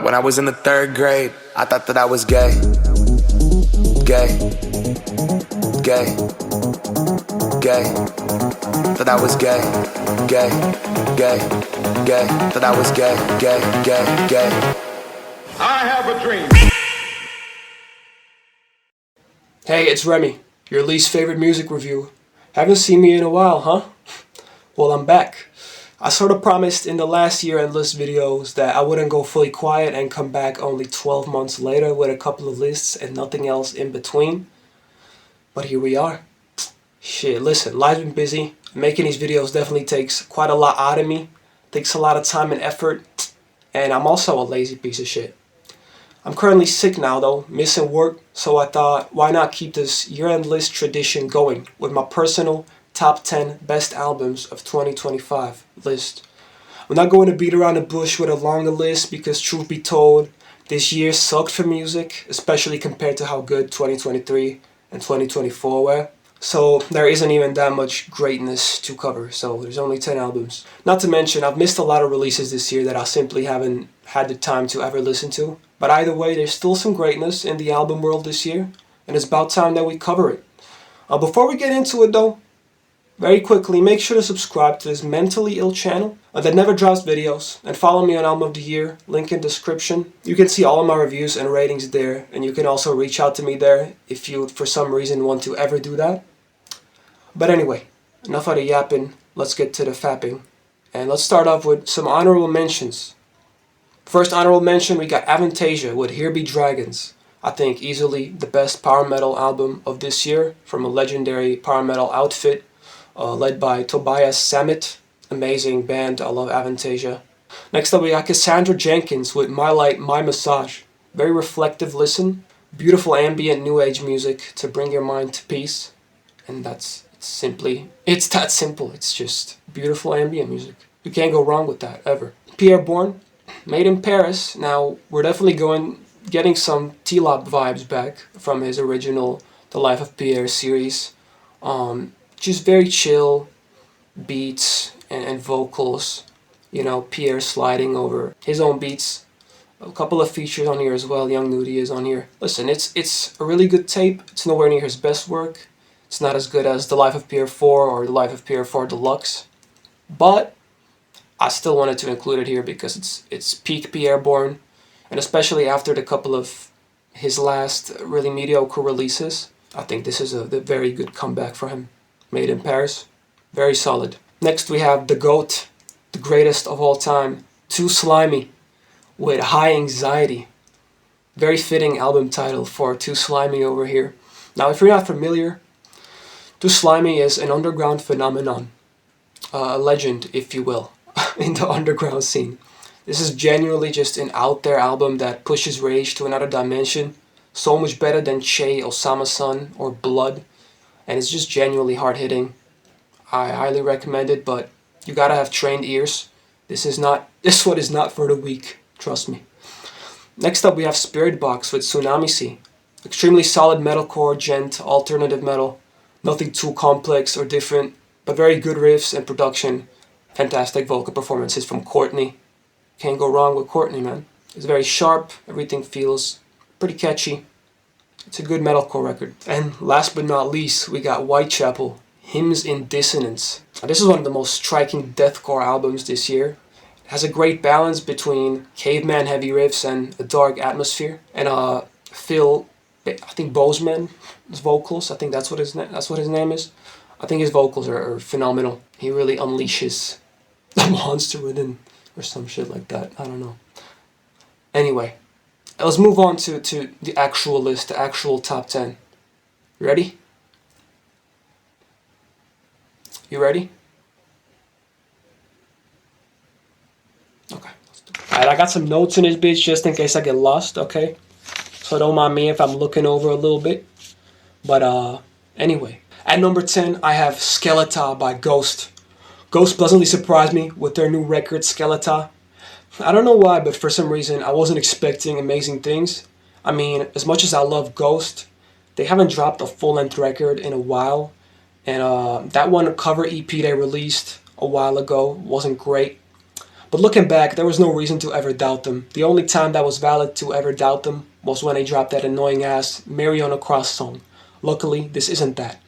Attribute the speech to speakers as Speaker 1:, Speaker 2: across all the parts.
Speaker 1: When I was in the 3rd grade, I thought that I was gay. Gay. Gay. Gay. That I was gay. Gay. Gay. Gay. That I was gay. Gay. Gay. Gay.
Speaker 2: I have a dream.
Speaker 3: Hey, it's Remy, your least favorite music reviewer. Haven't seen me in a while, huh? Well, I'm back. I sort of promised in the last year-end list videos that I wouldn't go fully quiet and come back only 12 months later with a couple of lists and nothing else in between. But here we are. Shit, listen, life's been busy. Making these videos definitely takes quite a lot out of me. Takes a lot of time and effort. And I'm also a lazy piece of shit. I'm currently sick now though, missing work, so I thought why not keep this year-end list tradition going with my personal top 10 best albums of 2025 list. I'm not going to beat around the bush with a longer list because truth be told, this year sucked for music, especially compared to how good 2023 and 2024 were. So there isn't even that much greatness to cover, so there's only 10 albums. Not to mention, I've missed a lot of releases this year that I simply haven't had the time to ever listen to. But either way, there's still some greatness in the album world this year, and it's about time that we cover it. Before we get into it though, very quickly, make sure to subscribe to this mentally ill channel that never drops videos, and follow me on Album of the Year, link in description. You can see all of my reviews and ratings there, and you can also reach out to me there if you for some reason want to ever do that. But anyway, enough of the yapping, let's get to the fapping. And let's start off with some honorable mentions. First honorable mention, we got Avantasia with Here Be Dragons. I think easily the best power metal album of this year from a legendary power metal outfit led by Tobias Sammet. Amazing band, I love Avantasia. Next up we got Cassandra Jenkins with My Light, My Massage. Very reflective listen. Beautiful ambient new age music to bring your mind to peace. And it's that simple. It's just beautiful ambient music. You can't go wrong with that, ever. Bourne, Made in Paris. Now, we're definitely getting some T-Lop vibes back from his original The Life of Pierre series. Just very chill beats and vocals. You know, Pierre sliding over his own beats. A couple of features on here as well. Young Nudie is on here. Listen, it's a really good tape. It's nowhere near his best work. It's not as good as The Life of Pierre 4 or The Life of Pierre 4 Deluxe. But I still wanted to include it here because it's peak Pierre Bourne. And especially after the couple of his last really mediocre releases, I think this is a very good comeback for him. Made in Paris. Very solid. Next we have the GOAT, the greatest of all time, Too Slimy with High Anxiety. Very fitting album title for Too Slimy over here. Now if you're not familiar, Too Slimy is an underground phenomenon. A legend, if you will, in the underground scene. This is genuinely just an out there album that pushes rage to another dimension. So much better than Che, Osama-san, or Blood. And it's just genuinely hard hitting. I highly recommend it, but you gotta have trained ears. This one is not for the weak, trust me. Next up we have Spirit Box with Tsunami Sea. Extremely solid metalcore, gent, alternative metal. Nothing too complex or different, but very good riffs and production. Fantastic vocal performances from Courtney. Can't go wrong with Courtney, man. It's very sharp, everything feels pretty catchy. It's a good metalcore record. And last but not least, we got Whitechapel, Hymns in Dissonance. Now, this is one of the most striking deathcore albums this year. It has a great balance between caveman heavy riffs and a dark atmosphere. And Phil, I think Bozeman's vocals, I think that's what his name is. I think his vocals are phenomenal. He really unleashes the monster within, or some shit like that. I don't know. Anyway, let's move on to the actual list, the actual top 10. You ready? You ready? Okay. Alright, I got some notes in this bitch just in case I get lost, okay? So don't mind me if I'm looking over a little bit. But anyway. At number 10, I have Skeletor by Ghost. Ghost pleasantly surprised me with their new record, Skeletor. I don't know why, but for some reason, I wasn't expecting amazing things. I mean, as much as I love Ghost, they haven't dropped a full-length record in a while. And that one cover EP they released a while ago wasn't great. But looking back, there was no reason to ever doubt them. The only time that was valid to ever doubt them was when they dropped that annoying ass Mary on a Cross song. Luckily, this isn't that.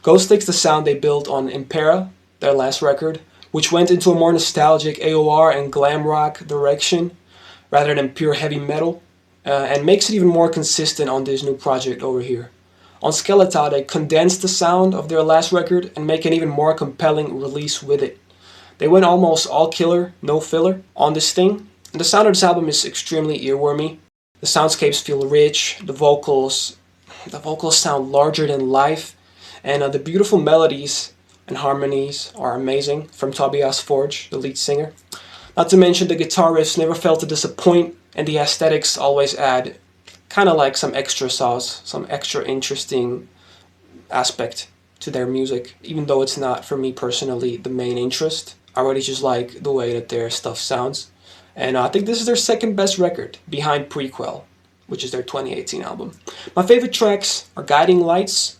Speaker 3: Ghost takes the sound they built on Impera, their last record, which went into a more nostalgic AOR and glam rock direction rather than pure heavy metal, and makes it even more consistent on this new project over here. On Skeletal, they condensed the sound of their last record and make an even more compelling release with it. They went almost all killer, no filler on this thing, and the sound of this album is extremely earwormy. The soundscapes feel rich, the vocals sound larger than life, and the beautiful melodies and harmonies are amazing from Tobias Forge, the lead singer. Not to mention the guitar riffs never fail to disappoint, and the aesthetics always add kind of like some extra sauce, some extra interesting aspect to their music, even though it's not, for me personally, the main interest. I really just like the way that their stuff sounds. And I think this is their second best record, behind Prequel, which is their 2018 album. My favorite tracks are Guiding Lights,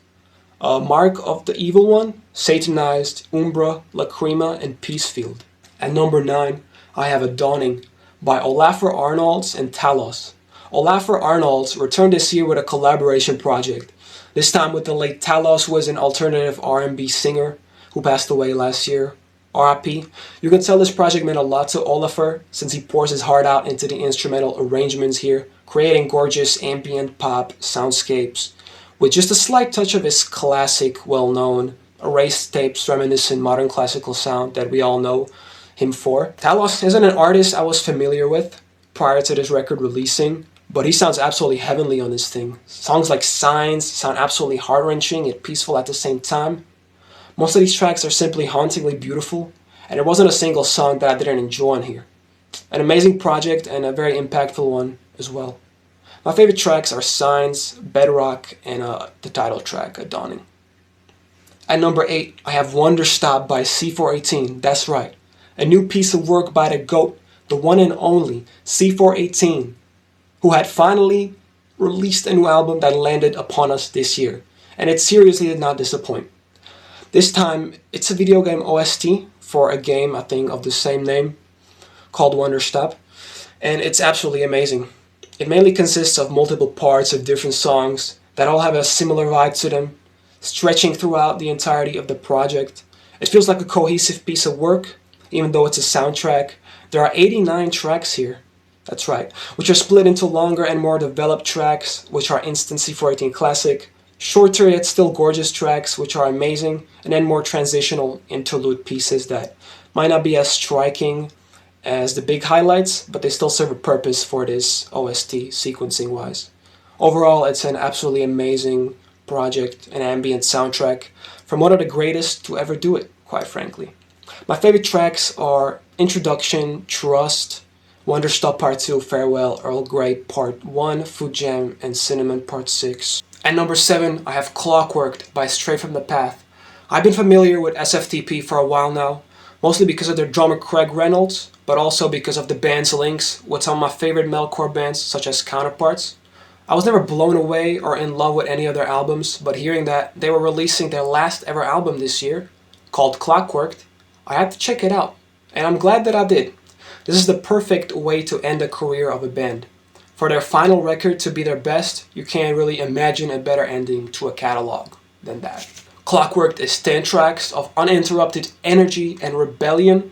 Speaker 3: Mark of the Evil One, Satanized, Umbra, Lacrima, and Peacefield. At number 9, I have A Dawning by Olafur Arnalds and Talos. Olafur Arnalds returned this year with a collaboration project, this time with the late Talos, who was an alternative R&B singer who passed away last year. R.I.P. You can tell this project meant a lot to Olafur, since he pours his heart out into the instrumental arrangements here, creating gorgeous ambient pop soundscapes, with just a slight touch of his classic, well-known, erased tapes reminiscent modern classical sound that we all know him for. Talos isn't an artist I was familiar with prior to this record releasing, but he sounds absolutely heavenly on this thing. Songs like Signs sound absolutely heart-wrenching yet peaceful at the same time. Most of these tracks are simply hauntingly beautiful, and there wasn't a single song that I didn't enjoy on here. An amazing project and a very impactful one as well. My favorite tracks are Signs, Bedrock, and the title track, A Dawning. At number 8, I have Wonder Stop by C418, that's right. A new piece of work by the GOAT, the one and only C418, who had finally released a new album that landed upon us this year, and it seriously did not disappoint. This time, it's a video game OST for a game, I think, of the same name, called Wonder Stop, and it's absolutely amazing. It mainly consists of multiple parts of different songs that all have a similar vibe to them, stretching throughout the entirety of the project. It feels like a cohesive piece of work, even though it's a soundtrack. There are 89 tracks here, that's right, which are split into longer and more developed tracks, which are instant C418 classic, shorter yet still gorgeous tracks, which are amazing, and then more transitional interlude pieces that might not be as striking as the big highlights, but they still serve a purpose for this OST sequencing wise. Overall, it's an absolutely amazing project, an ambient soundtrack from one of the greatest to ever do it, quite frankly. My favorite tracks are Introduction, Trust, Wonder Stop Part 2, Farewell, Earl Grey Part 1, Food Jam, and Cinnamon Part 6. At number 7, I have Clockworked by Stray From The Path. I've been familiar with SFTP for a while now, mostly because of their drummer Craig Reynolds, but also because of the band's links with some of my favorite metalcore bands such as Counterparts. I was never blown away or in love with any of their albums, but hearing that they were releasing their last ever album this year, called Clockworked, I had to check it out, and I'm glad that I did. This is the perfect way to end the career of a band. For their final record to be their best, you can't really imagine a better ending to a catalog than that. Clockworked is 10 tracks of uninterrupted energy and rebellion.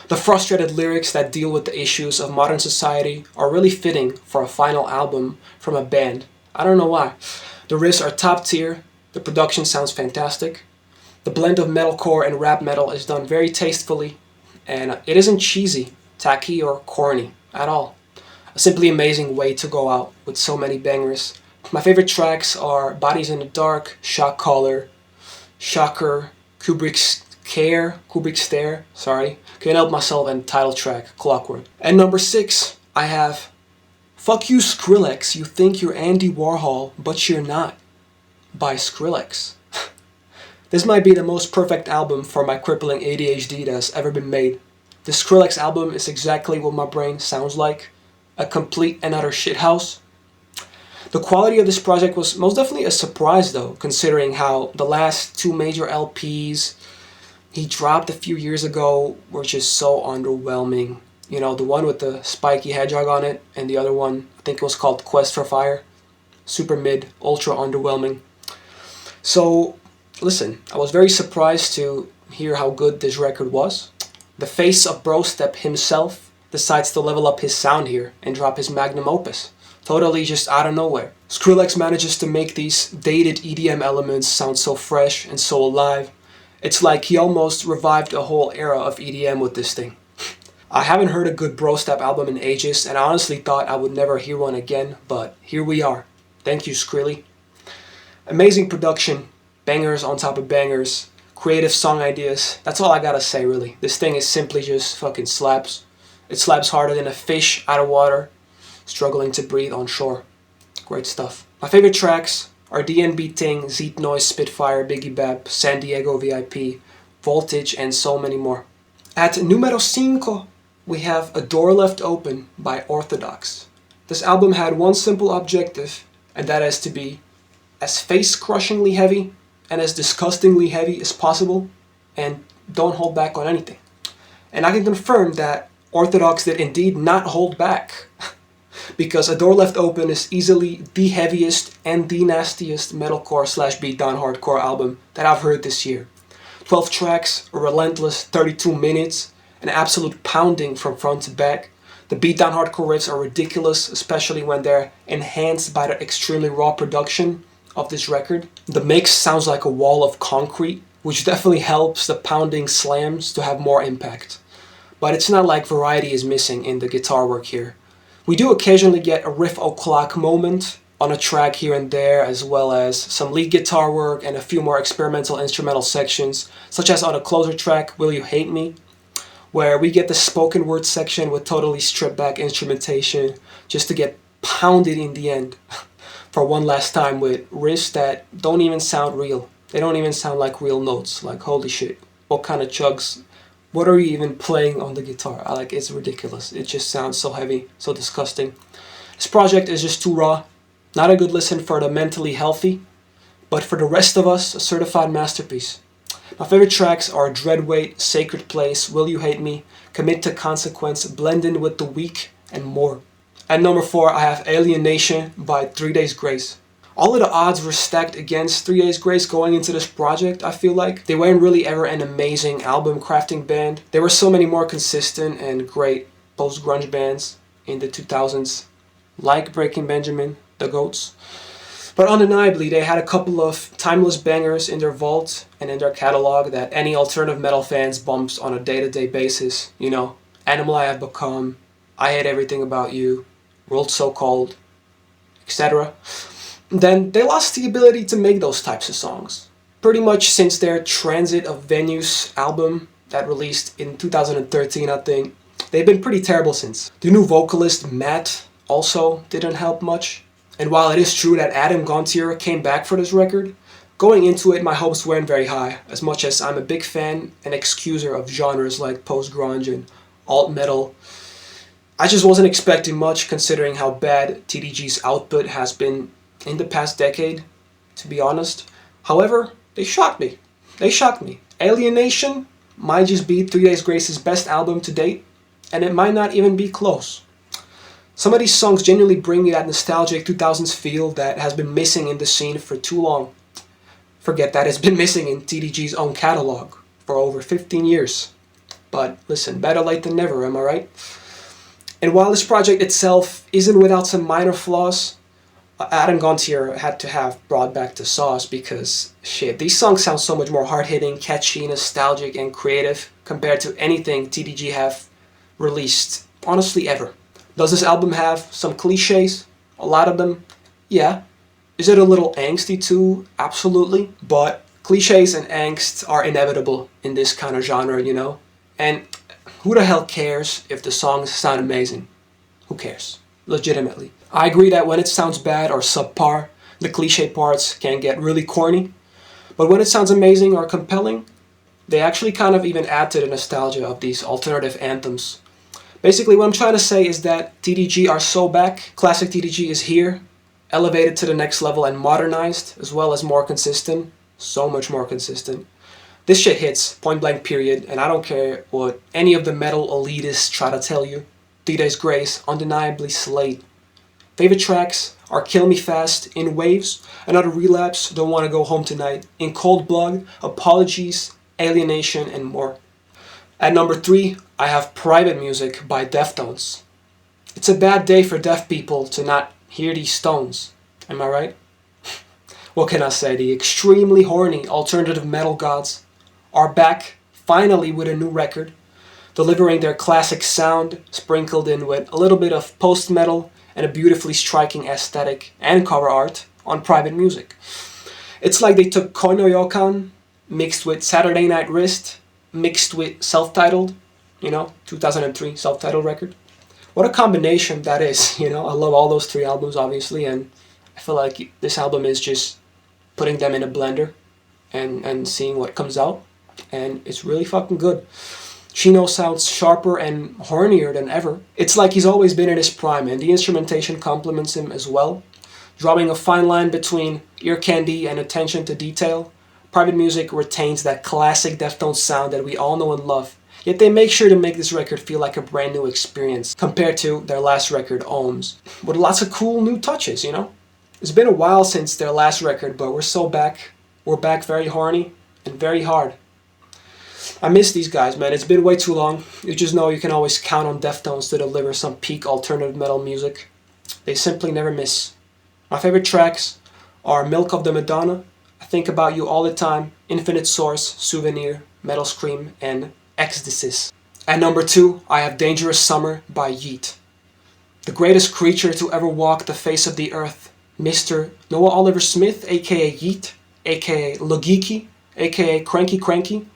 Speaker 3: The frustrated lyrics that deal with the issues of modern society are really fitting for a final album from a band. I don't know why. The riffs are top tier, the production sounds fantastic. The blend of metalcore and rap metal is done very tastefully, and it isn't cheesy, tacky, or corny at all. A simply amazing way to go out with so many bangers. My favorite tracks are Bodies in the Dark, Shock Collar, Shocker, Kubrick's Stare, Can't Help Myself, and title track, Clockwork. And number 6, I have Fuck You Skrillex, You Think You're Andy Warhol, But You're Not, by Skrillex. This might be the most perfect album for my crippling ADHD that has ever been made. The Skrillex album is exactly what my brain sounds like. A complete and utter shithouse. The quality of this project was most definitely a surprise though, considering how the last 2 major LPs he dropped a few years ago were just so underwhelming You know, the one with the spiky hedgehog on it, and the other one, I think it was called Quest for Fire. Super mid, ultra underwhelming. So, listen, I was very surprised to hear how good this record was. The face of Brostep himself decides to level up his sound here and drop his magnum opus. Totally just out of nowhere. Skrillex manages to make these dated EDM elements sound so fresh and so alive. It's like he almost revived a whole era of EDM with this thing. I haven't heard a good Brostep album in ages, and I honestly thought I would never hear one again, but here we are. Thank you, Skrilly. Amazing production, bangers on top of bangers, creative song ideas. That's all I gotta say, really. This thing is simply just fucking slaps. It slaps harder than a fish out of water, struggling to breathe on shore. Great stuff. My favorite tracks are DNB Ting, Zeet Noise, Spitfire, Biggie Bap, San Diego VIP, Voltage, and so many more. At numero 5, we have A Door Left Open by Orthodox. This album had one simple objective, and that is to be as face-crushingly heavy and as disgustingly heavy as possible, and don't hold back on anything. And I can confirm that Orthodox did indeed not hold back, because A Door Left Open is easily the heaviest and the nastiest metalcore / beatdown hardcore album that I've heard this year. 12 tracks, a relentless 32 minutes, an absolute pounding from front to back. The beatdown hardcore riffs are ridiculous, especially when they're enhanced by the extremely raw production of this record. The mix sounds like a wall of concrete, which definitely helps the pounding slams to have more impact. But it's not like variety is missing in the guitar work here. We do occasionally get a riff o'clock moment on a track here and there, as well as some lead guitar work and a few more experimental instrumental sections, such as on a closer track, Will You Hate Me, where we get the spoken word section with totally stripped back instrumentation just to get pounded in the end for one last time with riffs that don't even sound real. They don't even sound like real notes. Like, holy shit, what kind of chugs? What are you even playing on the guitar? It's ridiculous. It just sounds so heavy, so disgusting. This project is just too raw. Not a good listen for the mentally healthy, but for the rest of us, a certified masterpiece. My favorite tracks are Dreadweight, Sacred Place, Will You Hate Me, Commit to Consequence, Blend In With the Weak, and more. At number 4, I have Alienation by 3 Days Grace. All of the odds were stacked against 3 Days Grace going into this project, I feel like. They weren't really ever an amazing album crafting band. There were so many more consistent and great post-grunge bands in the 2000s, like Breaking Benjamin, The Goats. But undeniably, they had a couple of timeless bangers in their vault and in their catalog that any alternative metal fans bumps on a day-to-day basis. You know, Animal I Have Become, I Hate Everything About You, World So Cold, etc. Then they lost the ability to make those types of songs. Pretty much since their Transit of Venues album that released in 2013, I think. They've been pretty terrible since. The new vocalist, Matt, also didn't help much. And while it is true that Adam Gontier came back for this record, going into it my hopes weren't very high, as much as I'm a big fan and excuser of genres like post-grunge and alt-metal. I just wasn't expecting much considering how bad TDG's output has been in the past decade, to be honest. However, they shocked me. They shocked me. Alienation might just be 3 Days Grace's best album to date, and it might not even be close. Some of these songs genuinely bring me that nostalgic 2000s feel that has been missing in the scene for too long. Forget that it's been missing in TDG's own catalog for over 15 years. But listen, better late than never, am I right? And while this project itself isn't without some minor flaws, Adam Gontier had to have brought back the sauce because, shit, these songs sound so much more hard-hitting, catchy, nostalgic, and creative compared to anything TDG have released, honestly, ever. Does this album have some cliches? A lot of them? Yeah. Is it a little angsty too? Absolutely. But cliches and angst are inevitable in this kind of genre, you know? And who the hell cares if the songs sound amazing? Who cares? Legitimately. I agree that when it sounds bad or subpar, the cliche parts can get really corny. But when it sounds amazing or compelling, they actually kind of even add to the nostalgia of these alternative anthems. Basically, what I'm trying to say is that TDG are so back. Classic TDG is here, elevated to the next level and modernized, as well as more consistent. So much more consistent. This shit hits, point blank period, and I don't care what any of the metal elitists try to tell you. 3 Days Grace, undeniably slayed. Favorite tracks are Kill Me Fast, In Waves, Another Relapse, Don't Wanna Go Home Tonight, In Cold Blood, Apologies, Alienation, and more. At number 3, I have Private Music by Deftones. It's a bad day for deaf people to not hear these stones. Am I right? What can I say? The extremely horny alternative metal gods are back, finally, with a new record, delivering their classic sound, sprinkled in with a little bit of post-metal and a beautifully striking aesthetic and cover art on Private Music. It's like they took Koinoyokan, mixed with Saturday Night Wrist, mixed with self-titled, 2003 self-titled record. What a combination that is, I love all those 3 albums, obviously, and I feel like this album is just putting them in a blender and seeing what comes out, and it's really fucking good. Chino sounds sharper and hornier than ever. It's like he's always been in his prime, and the instrumentation complements him as well, drawing a fine line between ear candy and attention to detail. Private Music retains that classic Deftones sound that we all know and love, yet they make sure to make this record feel like a brand new experience compared to their last record, Ohms, with lots of cool new touches, It's been a while since their last record, but we're so back. We're back very horny and very hard. I miss these guys, man. It's been way too long. You just know you can always count on Deftones to deliver some peak alternative metal music. They simply never miss. My favorite tracks are Milk of the Madonna, I Think About You All the Time, Infinite Source, Souvenir, Metal Scream, and Ecstasis. At number 2, I have Dangerous Summer by Yeet. The greatest creature to ever walk the face of the earth, Mr. Noah Oliver Smith, aka Yeet, aka Logiki, aka Cranky Cranky,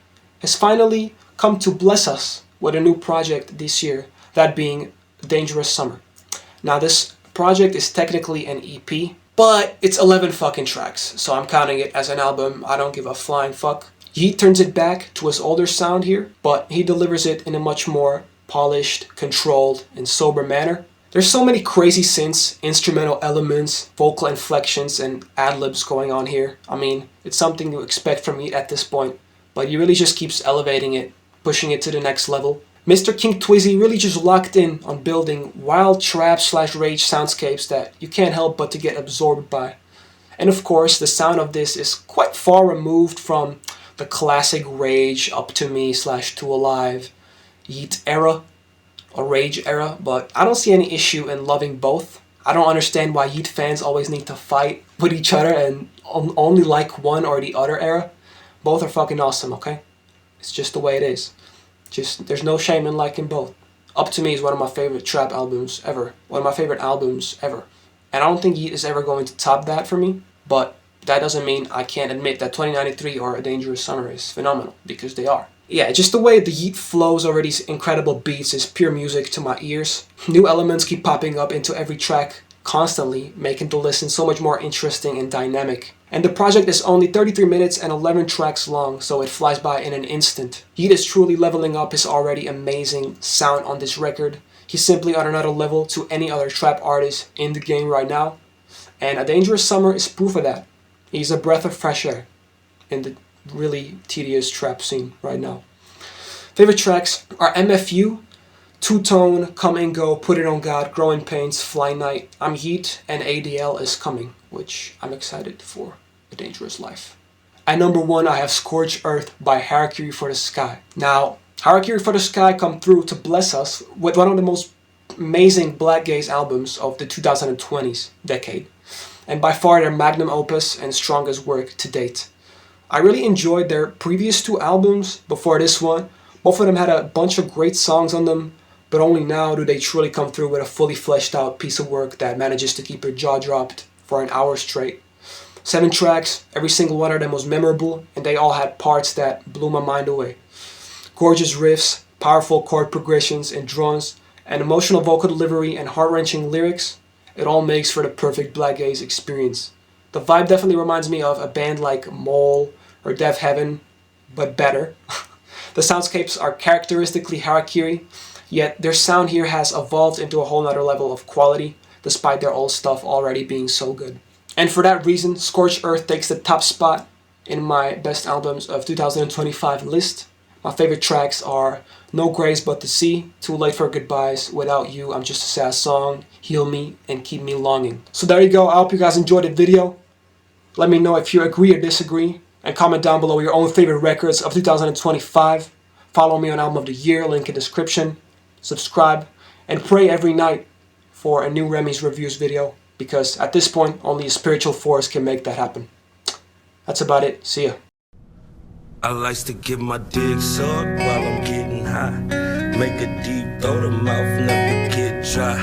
Speaker 3: has finally come to bless us with a new project this year, that being Dangerous Summer. Now this project is technically an EP, but it's 11 fucking tracks, so I'm counting it as an album. I don't give a flying fuck. Yeet turns it back to his older sound here, but he delivers it in a much more polished, controlled, and sober manner. There's so many crazy synths, instrumental elements, vocal inflections, and ad-libs going on here. I mean, it's something you expect from Yeet at this point, but he really just keeps elevating it, pushing it to the next level. Mr. King Twizzy really just locked in on building wild trap/rage soundscapes that you can't help but to get absorbed by. And of course, the sound of this is quite far removed from the classic Rage, Up To Me/Too Alive, Yeet era, or Rage era, but I don't see any issue in loving both. I don't understand why Yeet fans always need to fight with each other and only like one or the other era. Both are fucking awesome, okay? It's just the way it is. There's no shame in liking both. Up To Me is one of my favorite trap albums ever. One of my favorite albums ever. And I don't think Yeet is ever going to top that for me, but that doesn't mean I can't admit that 2093 or A Dangerous Summer is phenomenal, because they are. Yeah, just the way the Yeet flows over these incredible beats is pure music to my ears. New elements keep popping up into every track constantly, making the listen so much more interesting and dynamic. And the project is only 33 minutes and 11 tracks long, so it flies by in an instant. Yeet is truly leveling up his already amazing sound on this record. He's simply on another level to any other trap artist in the game right now. And A Dangerous Summer is proof of that. He's a breath of fresh air in the really tedious trap scene right now. Favorite tracks are MFU, Two Tone, Come and Go, Put It On God, Growing Pains, Fly Night, I'm Yeet, and ADL is coming, which I'm excited for. A Dangerous Life. At number 1, I have Scorched Earth by Harakiri for the Sky. Now, Harakiri for the Sky come through to bless us with one of the most amazing black gaze albums of the 2020s decade, and by far their magnum opus and strongest work to date. I really enjoyed their previous 2 albums before this one. Both of them had a bunch of great songs on them, but only now do they truly come through with a fully fleshed out piece of work that manages to keep your jaw dropped for an hour straight. 7 tracks, every single one of them was memorable, and they all had parts that blew my mind away. Gorgeous riffs, powerful chord progressions and drums, and emotional vocal delivery and heart-wrenching lyrics. It all makes for the perfect black gaze experience. The vibe definitely reminds me of a band like Mole or Death Heaven, but better. The soundscapes are characteristically Harakiri, yet their sound here has evolved into a whole nother level of quality, despite their old stuff already being so good. And for that reason, Scorched Earth takes the top spot in my best albums of 2025 list. My favorite tracks are No Grace But the Sea, Too Late for Goodbyes, Without You, I'm Just a Sad Song, Heal Me, and Keep Me Longing. So there you go. I hope you guys enjoyed the video. Let me know if you agree or disagree, and comment down below your own favorite records of 2025. Follow me on Album of the Year, link in description. Subscribe, and pray every night for a new Remy's Reviews video, because at this point, only a spiritual force can make that happen. That's about it. See ya.
Speaker 4: I likes to get my dick sucked while I'm getting high. Make a deep throat of mouth, never get dry.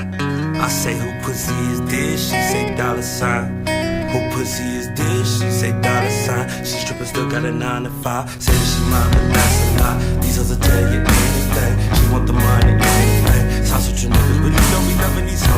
Speaker 4: I say, who pussy is this? She say $sign. Who pussy is this? She say $sign. She stripping, still got a 9 to 5. Say that she mine, but that's a lie. These hoes will tell you anything. She want the money, anything. Sounds with your niggas, but you know we loving these hoes.